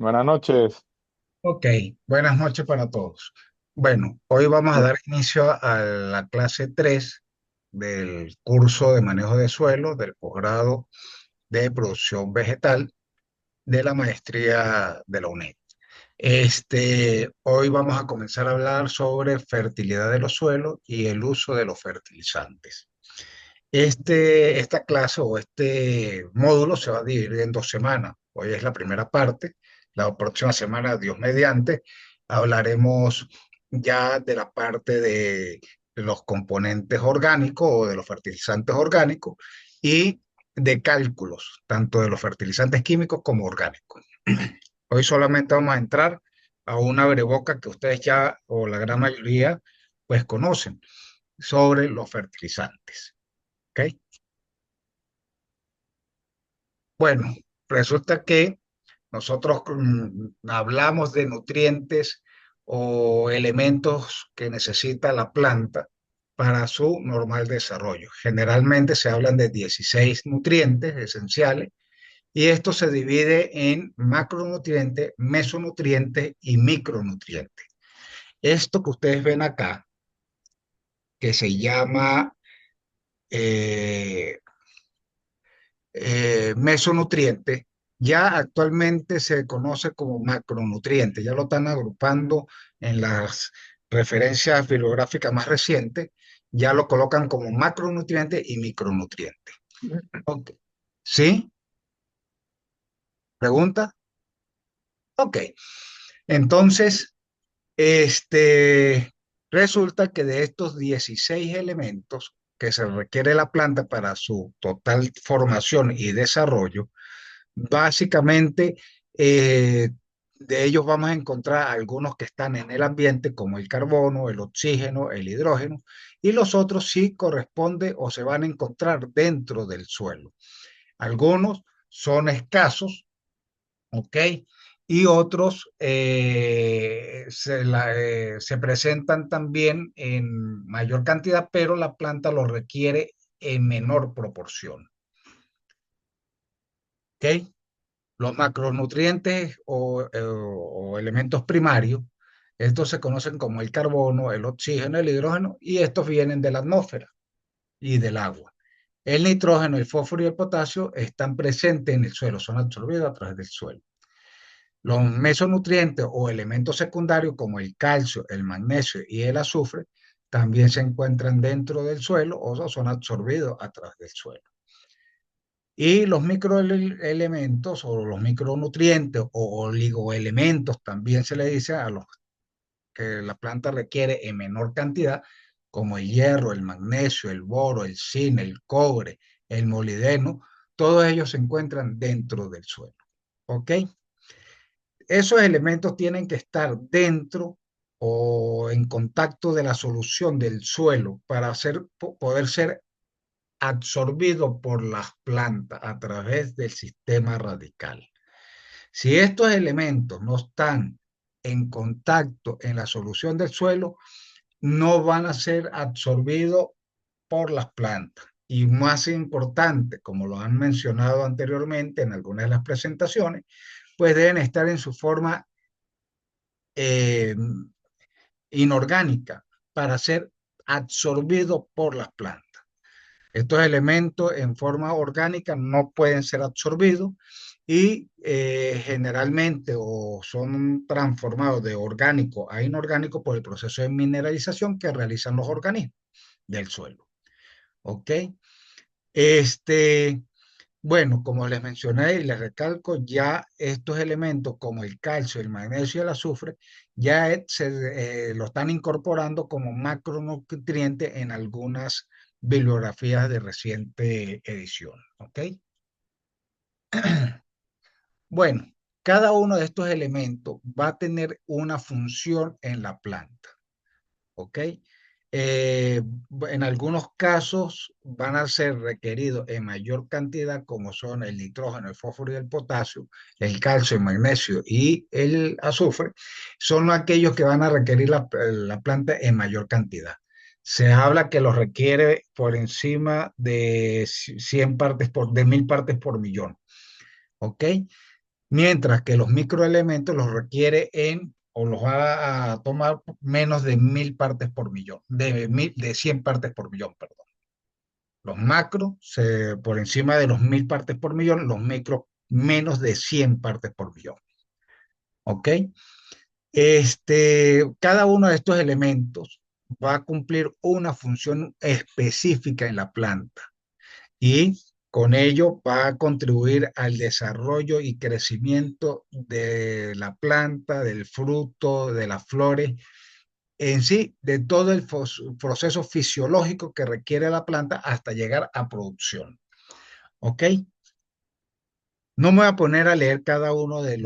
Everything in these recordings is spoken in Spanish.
Buenas noches. Ok, buenas noches para todos. Bueno, hoy vamos a dar inicio a la clase 3 del curso de manejo de suelo del posgrado de producción vegetal de la maestría de la UNED. Hoy vamos a comenzar a hablar sobre fertilidad de los suelos y el uso de los fertilizantes. Esta clase o este módulo se va a dividir en 2 semanas. Hoy es la primera parte. La próxima semana, Dios mediante, hablaremos ya de la parte de los componentes orgánicos o de los fertilizantes orgánicos y de cálculos, tanto de los fertilizantes químicos como orgánicos. Hoy solamente vamos a entrar a una breboca que ustedes ya, o la gran mayoría, pues conocen sobre los fertilizantes. ¿Ok? Bueno, resulta que nosotros hablamos de nutrientes o elementos que necesita la planta para su normal desarrollo. Generalmente se hablan de 16 nutrientes esenciales y esto se divide en macronutrientes, mesonutrientes y micronutrientes. Esto que ustedes ven acá, que se llama eh, mesonutriente, ya actualmente se conoce como macronutriente, ya lo están agrupando en las referencias bibliográficas más recientes, ya lo colocan como macronutriente y micronutriente. Ok. ¿Sí? ¿Pregunta? Ok. Entonces, este, resulta que de estos 16 elementos que se requiere la planta para su total formación y desarrollo, básicamente, de ellos vamos a encontrar algunos que están en el ambiente, como el carbono, el oxígeno, el hidrógeno, y los otros sí corresponden o se van a encontrar dentro del suelo. Algunos son escasos, ¿ok? Y otros se presentan también en mayor cantidad, pero la planta los requiere en menor proporción, ¿ok? Los macronutrientes o elementos primarios, estos se conocen como el carbono, el oxígeno, el hidrógeno, y estos vienen de la atmósfera y del agua. El nitrógeno, el fósforo y el potasio están presentes en el suelo, son absorbidos a través del suelo. Los mesonutrientes o elementos secundarios como el calcio, el magnesio y el azufre también se encuentran dentro del suelo o son absorbidos a través del suelo. Y los microelementos o los micronutrientes o oligoelementos también se le dice a los que la planta requiere en menor cantidad, como el hierro, el magnesio, el boro, el zinc, el cobre, el molibdeno, todos ellos se encuentran dentro del suelo. ¿Ok? Esos elementos tienen que estar dentro o en contacto de la solución del suelo para poder ser absorbido por las plantas a través del sistema radical. Si estos elementos no están en contacto en la solución del suelo, no van a ser absorbidos por las plantas. Y más importante, como lo han mencionado anteriormente en algunas de las presentaciones, pues deben estar en su forma eh, inorgánica para ser absorbidos por las plantas. Estos elementos en forma orgánica no pueden ser absorbidos y generalmente o son transformados de orgánico a inorgánico por el proceso de mineralización que realizan los organismos del suelo. ¿Ok? Este, bueno, como les mencioné y les recalco, ya estos elementos como el calcio, el magnesio y el azufre ya lo están incorporando como macronutrientes en algunas bibliografías de reciente edición. ¿Ok? Bueno, cada uno de estos elementos va a tener una función en la planta. ¿Ok? Eh, en algunos casos van a ser requeridos en mayor cantidad, como son el nitrógeno, el fósforo y el potasio, el calcio, el magnesio y el azufre, son aquellos que van a requerir la planta en mayor cantidad. Se habla que los requiere por encima de 100 partes de 1000 partes por millón. ¿Ok? mientras que los microelementos los requiere o los va a tomar menos de 1000 partes por millón, de 100 partes por millón, perdón. Los macros, por encima de los 1000 partes por millón, los micros menos de 100 partes por millón. ¿Ok? Cada uno de estos elementos va a cumplir una función específica en la planta y con ello va a contribuir al desarrollo y crecimiento de la planta, del fruto, de las flores, en sí, de todo el proceso fisiológico que requiere la planta hasta llegar a producción. ¿Ok? No me voy a poner a leer cada uno de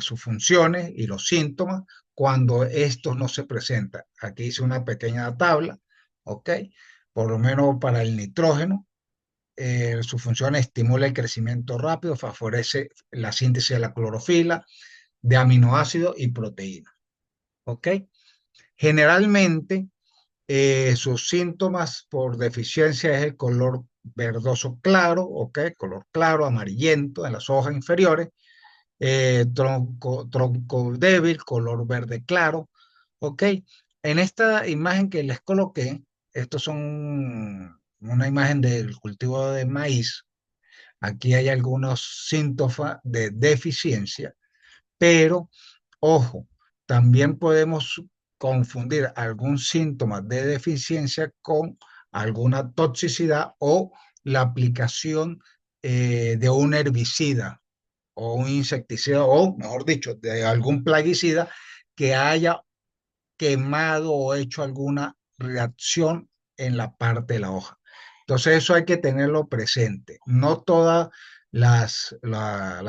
sus funciones y los síntomas cuando estos no se presentan. Aquí hice una pequeña tabla, ¿ok? Por lo menos para el nitrógeno, su función estimula el crecimiento rápido, favorece la síntesis de la clorofila, de aminoácidos y proteínas, ¿ok? Generalmente, sus síntomas por deficiencia es el color verdoso claro, ¿ok? Color claro, amarillento en las hojas inferiores, tronco débil, color verde claro, ¿ok? En esta imagen que les coloqué, estos son una imagen del cultivo de maíz. Aquí hay algunos síntomas de deficiencia, pero ojo, también podemos confundir algún síntoma de deficiencia con alguna toxicidad o la aplicación de un herbicida o un insecticida o, mejor dicho, de algún plaguicida que haya quemado o hecho alguna reacción en la parte de la hoja. Entonces eso hay que tenerlo presente. No toda la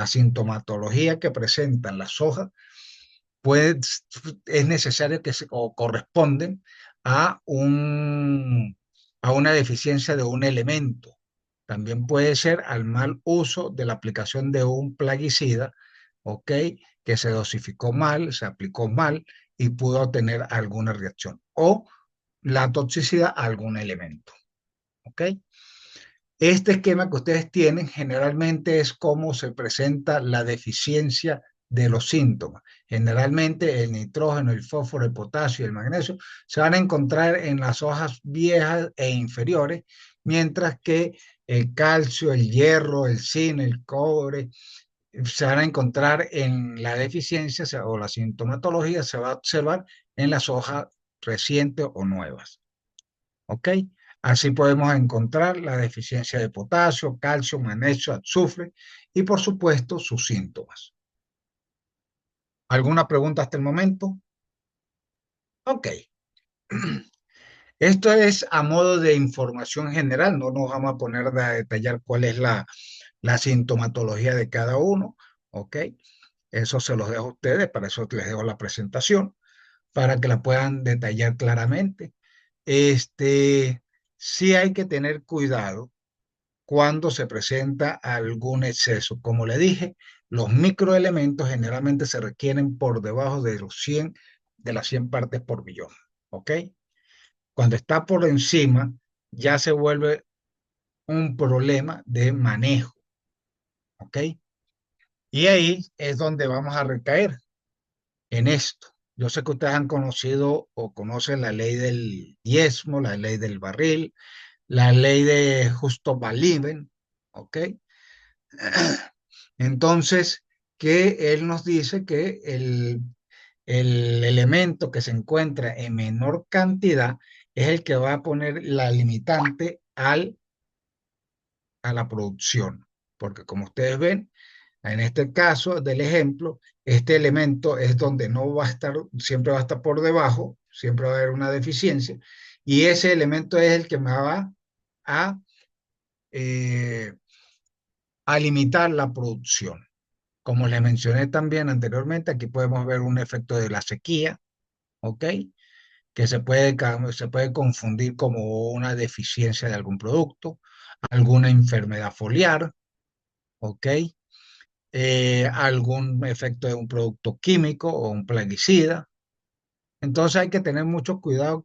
sintomatología que presentan las hojas puede, es necesario que se, o corresponden a, a una deficiencia de un elemento. También puede ser al mal uso de la aplicación de un plaguicida, ¿ok? Que se dosificó mal, se aplicó mal y pudo tener alguna reacción. O la toxicidad a algún elemento, ¿ok? Este esquema que ustedes tienen generalmente es cómo se presenta la deficiencia de los síntomas. Generalmente el nitrógeno, el fósforo, el potasio y el magnesio se van a encontrar en las hojas viejas e inferiores, mientras que el calcio, el hierro, el zinc, el cobre se van a encontrar en la deficiencia o la sintomatología se va a observar en las hojas recientes o nuevas. ¿Ok? Así podemos encontrar la deficiencia de potasio, calcio, magnesio, azufre y por supuesto sus síntomas. ¿Alguna pregunta hasta el momento? Ok. Esto es a modo de información general, no nos vamos a poner a detallar cuál es la sintomatología de cada uno, ¿ok? Eso se los dejo a ustedes, para eso les dejo la presentación, para que la puedan detallar claramente. Sí hay que tener cuidado cuando se presenta algún exceso. Como le dije, los microelementos generalmente se requieren por debajo de los 100, de las 100 partes por millón, ¿ok? Cuando está por encima, ya se vuelve un problema de manejo, ¿ok? Y ahí es donde vamos a recaer en esto. Yo sé que ustedes han conocido o conocen la ley del diezmo, la ley del barril, la ley de justo Baliven, ¿ok? Entonces, que él nos dice que el elemento que se encuentra en menor cantidad es el que va a poner la limitante a la producción. Porque como ustedes ven, en este caso del ejemplo, este elemento es donde no va a estar, siempre va a estar por debajo, siempre va a haber una deficiencia, y ese elemento es el que me va a, eh, a limitar la producción. Como les mencioné también anteriormente, aquí podemos ver un efecto de la sequía, ¿ok? Que se puede confundir como una deficiencia de algún producto, alguna enfermedad foliar, ¿ok? Algún efecto de un producto químico o un plaguicida. Entonces hay que tener mucho cuidado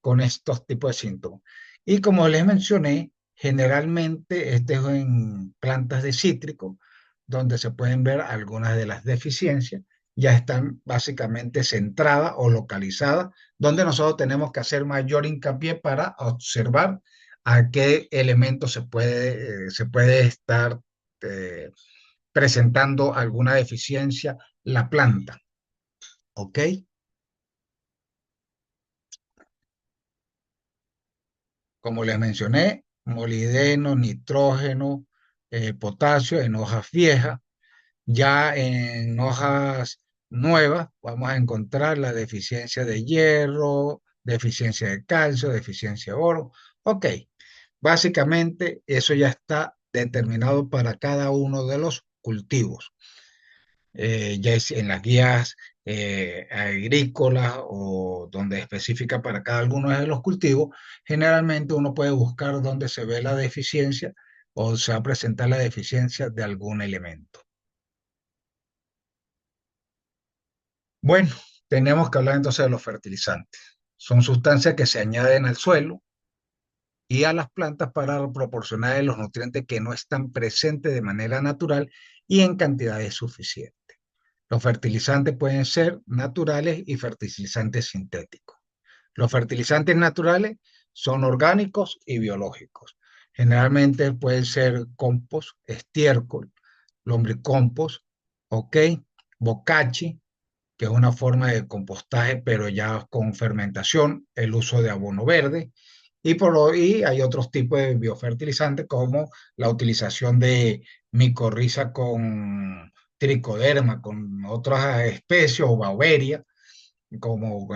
con estos tipos de síntomas. Y como les mencioné, Generalmente este es en plantas de cítrico, donde se pueden ver algunas de las deficiencias, ya están básicamente centradas o localizadas, donde nosotros tenemos que hacer mayor hincapié para observar a qué elemento se puede estar eh, presentando alguna deficiencia la planta, ¿ok? Como les mencioné, molibdeno, nitrógeno, potasio en hojas viejas. Ya en hojas nuevas vamos a encontrar la deficiencia de hierro, deficiencia de calcio, deficiencia de oro. Ok, básicamente eso ya está determinado para cada uno de los cultivos. Ya es en las guías agrícolas o donde especifica para cada uno de los cultivos, generalmente uno puede buscar dónde se ve la deficiencia o se va a presentar la deficiencia de algún elemento. Bueno, tenemos que hablar entonces de los fertilizantes. Son sustancias que se añaden al suelo y a las plantas para proporcionar los nutrientes que no están presentes de manera natural y en cantidades suficientes. Los fertilizantes pueden ser naturales y fertilizantes sintéticos. Los fertilizantes naturales son orgánicos y biológicos. Generalmente pueden ser compost, estiércol, lombricompost, ok, bocachi, que es una forma de compostaje, pero ya con fermentación, el uso de abono verde, y hay otros tipos de biofertilizantes como la utilización de micorriza con tricoderma, con otras especies o bauberia, como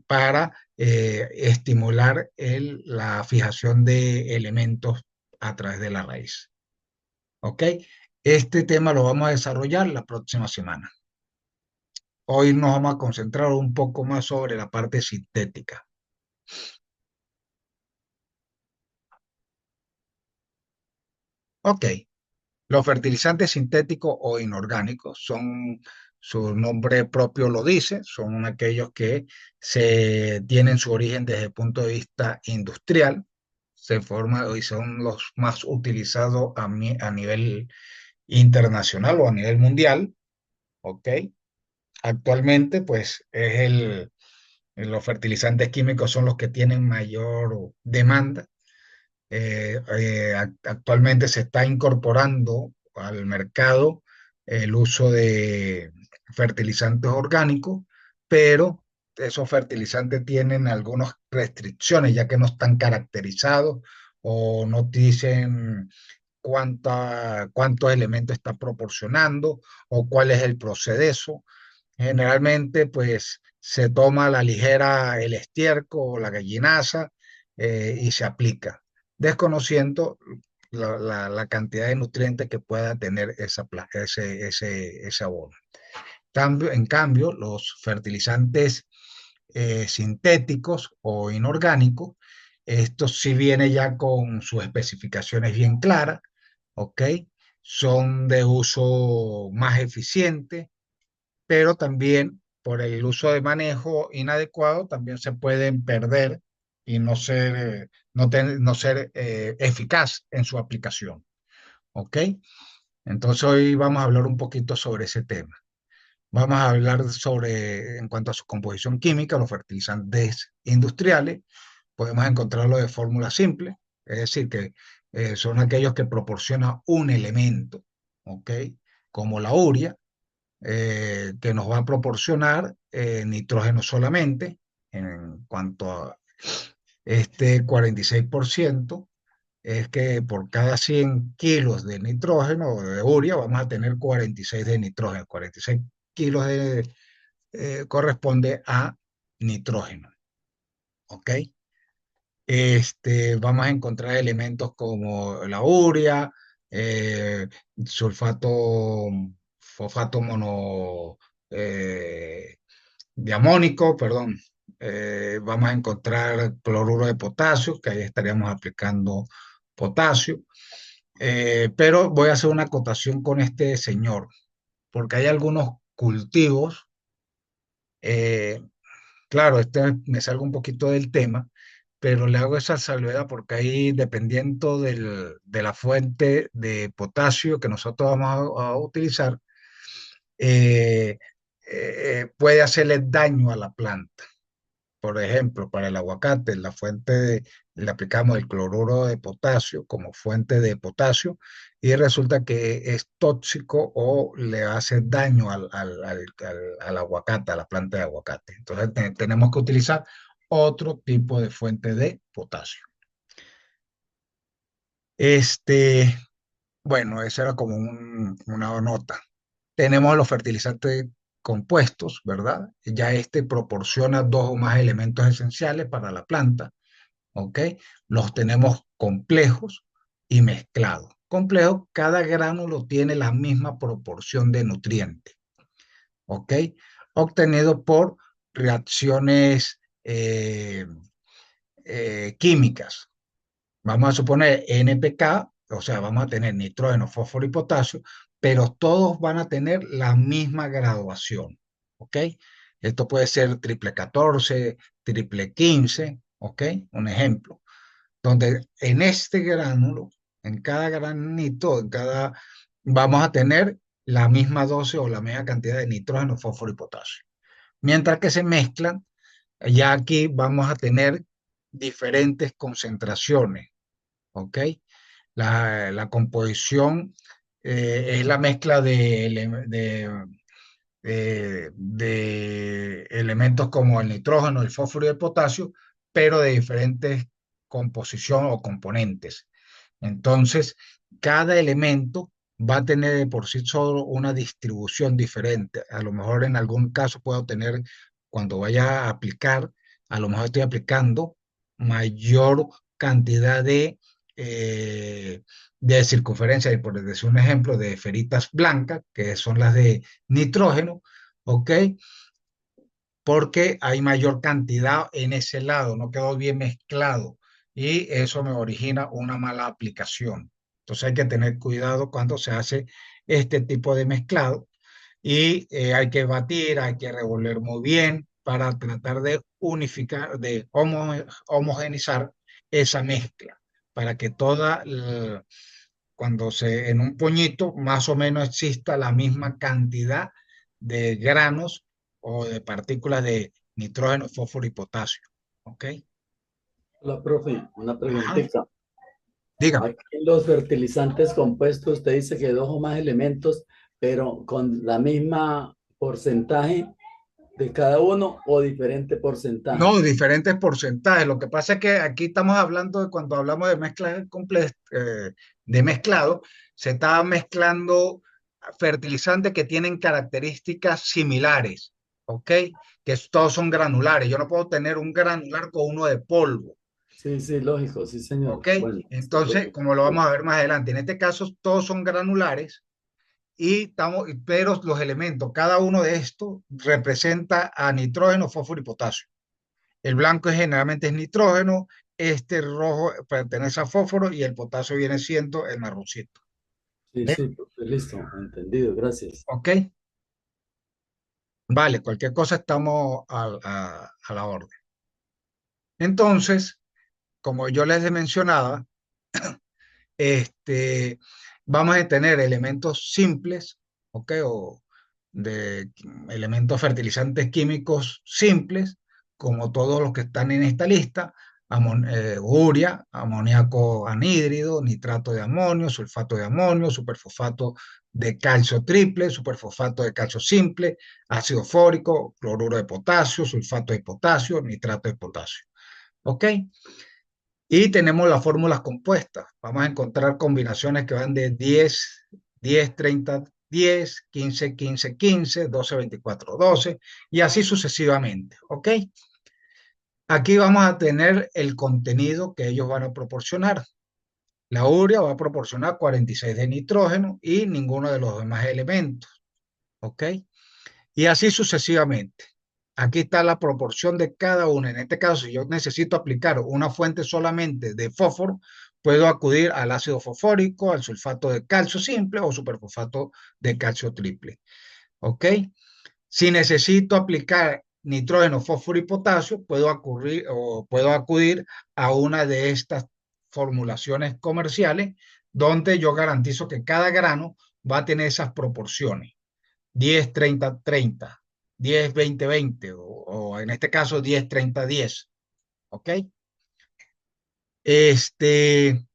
para estimular la fijación de elementos a través de la raíz. ¿Ok? Este tema lo vamos a desarrollar la próxima semana. Hoy nos vamos a concentrar un poco más sobre la parte sintética. Ok, los fertilizantes sintéticos o inorgánicos son, su nombre propio lo dice, son aquellos que tienen su origen desde el punto de vista industrial, se forman y son los más utilizados a nivel internacional o a nivel mundial. Ok, actualmente pues los fertilizantes químicos son los que tienen mayor demanda. Actualmente se está incorporando al mercado el uso de fertilizantes orgánicos, pero esos fertilizantes tienen algunas restricciones, ya que no están caracterizados o no dicen cuántos elementos está proporcionando o cuál es el proceso. Generalmente, pues se toma a la ligera el estiércol o la gallinaza y se aplica, desconociendo la cantidad de nutrientes que pueda tener ese abono. En cambio, los fertilizantes sintéticos o inorgánicos, estos sí vienen ya con sus especificaciones bien claras, ¿ok? Son de uso más eficiente, pero también por el uso de manejo inadecuado también se pueden perder y no ser eficaz en su aplicación. ¿Ok? Entonces hoy vamos a hablar un poquito sobre ese tema. Vamos a hablar sobre, en cuanto a su composición química, los fertilizantes industriales. Podemos encontrarlo de fórmula simple, es decir, que son aquellos que proporcionan un elemento, ¿ok? Como la urea, que nos va a proporcionar nitrógeno solamente, en cuanto a este 46%, es que por cada 100 kilos de nitrógeno o de urea vamos a tener 46 de nitrógeno. 46 kilos corresponde a nitrógeno, ¿ok? Vamos a encontrar elementos como la urea, eh, sulfato, fosfato eh, diamónico, perdón. Vamos a encontrar cloruro de potasio, que ahí estaríamos aplicando potasio. Pero voy a hacer una acotación con este señor, porque hay algunos cultivos, eh, claro, me salgo un poquito del tema, pero le hago esa salvedad porque ahí, dependiendo de la fuente de potasio que nosotros vamos a utilizar, eh, puede hacerle daño a la planta. Por ejemplo, para el aguacate, le aplicamos el cloruro de potasio como fuente de potasio y resulta que es tóxico o le hace daño al aguacate, a la planta de aguacate. Entonces tenemos que utilizar otro tipo de fuente de potasio. Este, bueno, esa era como una nota. Tenemos los fertilizantes compuestos, ¿verdad? Ya este proporciona dos o más elementos esenciales para la planta, ¿ok? Los tenemos complejos y mezclados. Complejos, cada gránulo tiene la misma proporción de nutrientes, ¿ok? Obtenido por reacciones químicas. Vamos a suponer NPK, o sea, vamos a tener nitrógeno, fósforo y potasio, pero todos van a tener la misma graduación, ¿ok? Esto puede ser triple 14, triple 15, ¿ok? Un ejemplo, donde en este gránulo, en cada granito, vamos a tener la misma dosis o la misma cantidad de nitrógeno, fósforo y potasio. Mientras que se mezclan, ya aquí vamos a tener diferentes concentraciones, ¿ok? La composición es la mezcla de elementos como el nitrógeno, el fósforo y el potasio, pero de diferentes composición o componentes. Entonces, cada elemento va a tener de por sí solo una distribución diferente. A lo mejor en algún caso puedo tener, cuando vaya a aplicar, a lo mejor estoy aplicando mayor cantidad de circunferencia, y por decir un ejemplo, de esferitas blancas, que son las de nitrógeno, ¿ok? Porque hay mayor cantidad en ese lado, no quedó bien mezclado y eso me origina una mala aplicación. Entonces hay que tener cuidado cuando se hace este tipo de mezclado y hay que batir, hay que revolver muy bien para tratar de unificar, de homogenizar esa mezcla, para que cuando en un puñito más o menos exista la misma cantidad de granos o de partículas de nitrógeno, fósforo y potasio. ¿Ok? Hola, profe, una Ajá, preguntita. dígame. Aquí en los fertilizantes compuestos, usted dice que dos o más elementos, pero con la misma porcentaje de cada uno o diferente porcentaje. No, diferentes porcentajes. Lo que pasa es que aquí estamos hablando de cuando hablamos de mezcla de mezclado, se está mezclando fertilizantes que tienen características similares, ¿ok? Todos son granulares. Yo no puedo tener un granular con uno de polvo. Sí, sí, lógico, sí, señor. ¿Ok? Bueno, está Entonces, como lo preocupado. vamos a ver más adelante, en este caso todos son granulares pero los elementos, cada uno de estos representa a nitrógeno, fósforo y potasio. El blanco generalmente es nitrógeno, este rojo pertenece a fósforo y el potasio viene siendo el marroncito. Sí, ¿Ve? sí, profe, listo, entendido, gracias. ¿Ok? Vale, cualquier cosa estamos a la orden. Entonces, como yo les mencionaba, este, vamos a tener elementos simples, ¿ok? O de elementos fertilizantes químicos simples, como todos los que están en esta lista: urea, amoníaco anhídrido, nitrato de amonio, sulfato de amonio, superfosfato de calcio triple, superfosfato de calcio simple, ácido fórico, cloruro de potasio, sulfato de potasio, nitrato de potasio. ¿Ok? Y tenemos las fórmulas compuestas. Vamos a encontrar combinaciones que van de 10, 10, 30, 10, 15, 15, 15, 12, 24, 12 y así sucesivamente. ¿Ok? Aquí vamos a tener el contenido que ellos van a proporcionar. La urea va a proporcionar 46 de nitrógeno y ninguno de los demás elementos. ¿Ok? Y así sucesivamente. Aquí está la proporción de cada una. En este caso, si yo necesito aplicar una fuente solamente de fósforo, puedo acudir al ácido fosfórico, al sulfato de calcio simple o superfosfato de calcio triple. ¿Ok? Si necesito aplicar nitrógeno, fósforo y potasio, puedo acudir a una de estas formulaciones comerciales donde yo garantizo que cada grano va a tener esas proporciones, 10-30-30, 10-20-20 o en este caso 10-30-10, ¿ok? Este,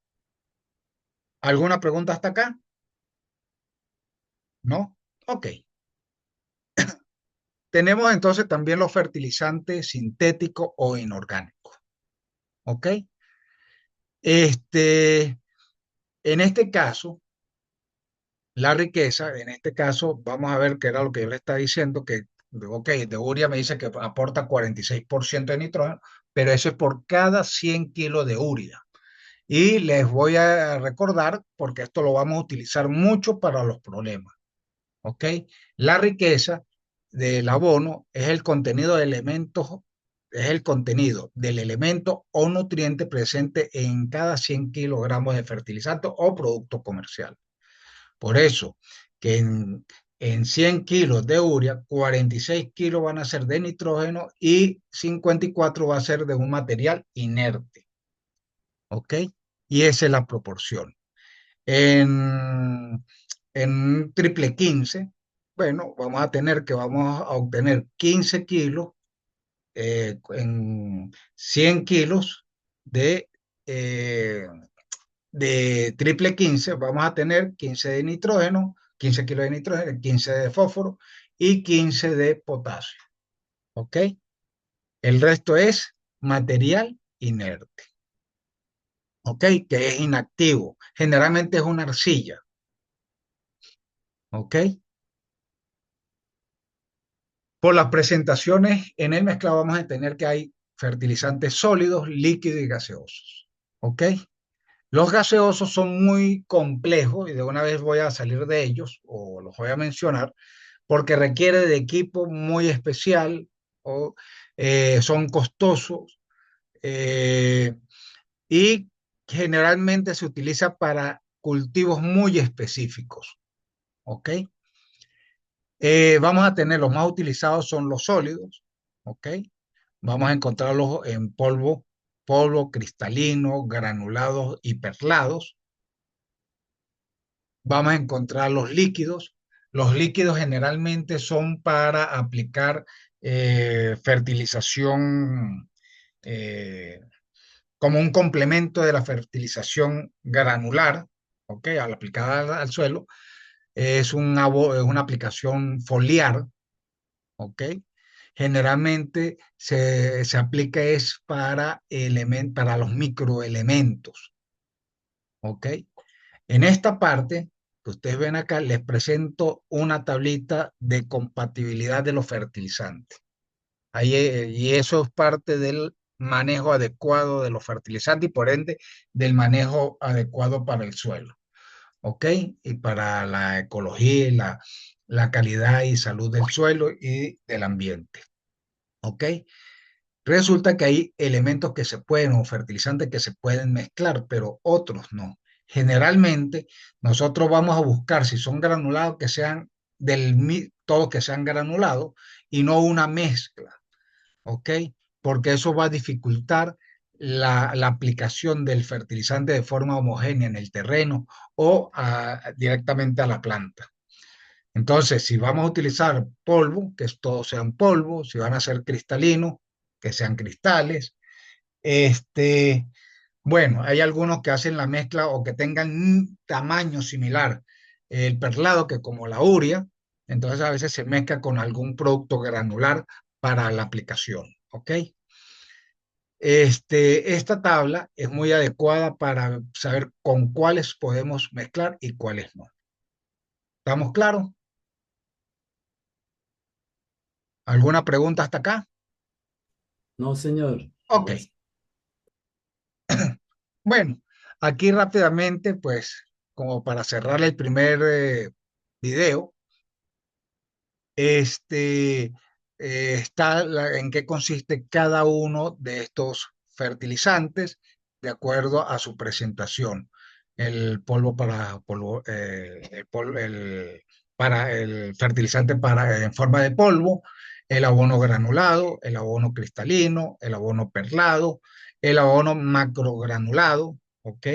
¿Alguna pregunta hasta acá? ¿No? Ok. Tenemos entonces también los fertilizantes sintéticos o inorgánicos, ¿ok? Este, en este caso, la riqueza, en este caso, vamos a ver qué era lo que yo le estaba diciendo, que, ok, de urea me dice que aporta 46% de nitrógeno, pero eso es por cada 100 kilos de urea. Y les voy a recordar, porque esto lo vamos a utilizar mucho para los problemas, ¿ok? La riqueza del abono es el contenido de elementos, es el contenido del elemento o nutriente presente en cada 100 kilogramos de fertilizante o producto comercial. Por eso que en 100 kilos de urea, 46 kilos van a ser de nitrógeno y 54 va a ser de un material inerte, ¿ok? Y esa es la proporción. En, en triple 15, bueno, vamos a obtener 15 kilos en 100 kilos de, eh, de triple 15, vamos a tener 15 de nitrógeno, 15 kilos de nitrógeno, 15 de fósforo y 15 de potasio. ¿Ok? El resto es material inerte. ¿Ok? Que es inactivo. Generalmente es una arcilla. ¿Ok? Por las presentaciones en el mezclado vamos a tener que hay fertilizantes sólidos, líquidos y gaseosos. ¿Ok? Los gaseosos son muy complejos y de una vez voy a salir de ellos o los voy a mencionar porque requiere de equipo muy especial o son costosos eh, y generalmente se utiliza para cultivos muy específicos. ¿Ok? Vamos a tener los más utilizados son los sólidos. ¿Ok? Vamos a encontrarlos en polvo cristalino, granulados y perlados. Vamos a encontrar los líquidos. Los líquidos generalmente son para aplicar fertilización eh, como un complemento de la fertilización granular, ¿ok? Al aplicada al suelo. Es una aplicación foliar, ¿ok? Generalmente se aplica es para los microelementos, ¿ok? En esta parte que ustedes ven acá, les presento una tablita de compatibilidad de los fertilizantes. Y eso es parte del manejo adecuado de los fertilizantes y por ende del manejo adecuado para el suelo, ¿ok? Y para la ecología y la calidad y salud del suelo y del ambiente, ¿ok? Resulta que hay elementos que se pueden o fertilizantes que se pueden mezclar, pero otros no. Generalmente nosotros vamos a buscar si son granulados que sean todos que sean granulados y no una mezcla, ¿ok? Porque eso va a dificultar la aplicación del fertilizante de forma homogénea en el terreno o directamente a la planta. Entonces, si vamos a utilizar polvo, que todos sean polvo, si van a ser cristalinos, que sean cristales. Este, bueno, hay algunos que hacen la mezcla o que tengan un tamaño similar. El perlado, que como la urea, entonces a veces se mezcla con algún producto granular para la aplicación. ¿Ok? Esta tabla es muy adecuada para saber con cuáles podemos mezclar y cuáles no. ¿Estamos claros? ¿Alguna pregunta hasta acá? No, señor. Ok. Bueno, aquí rápidamente, pues, como para cerrar el primer video, este, está en qué consiste cada uno de estos fertilizantes de acuerdo a su presentación. El polvo para polvo, para el fertilizante en forma de polvo, el abono granulado, el abono cristalino, el abono perlado, el abono macrogranulado, ¿ok?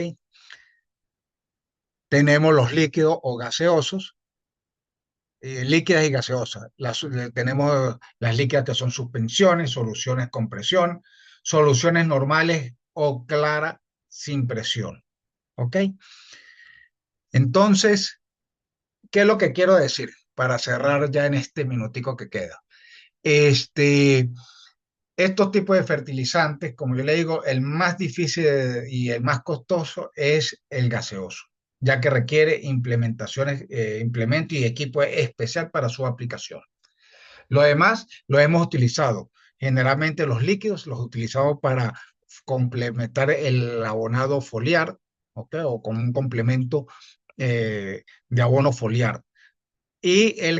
Tenemos los líquidos o gaseosos, líquidas y gaseosas. Tenemos las líquidas que son suspensiones, soluciones con presión, soluciones normales o claras sin presión, ¿ok? Entonces, ¿qué es lo que quiero decir para cerrar ya en este minutico que queda? Este, estos tipos de fertilizantes, como yo le digo, el más difícil y el más costoso es el gaseoso, ya que requiere implemento y equipo especial para su aplicación. Lo demás lo hemos utilizado. Generalmente los líquidos los utilizamos para complementar el abonado foliar, ¿ok? O como un complemento de abono foliar. Y el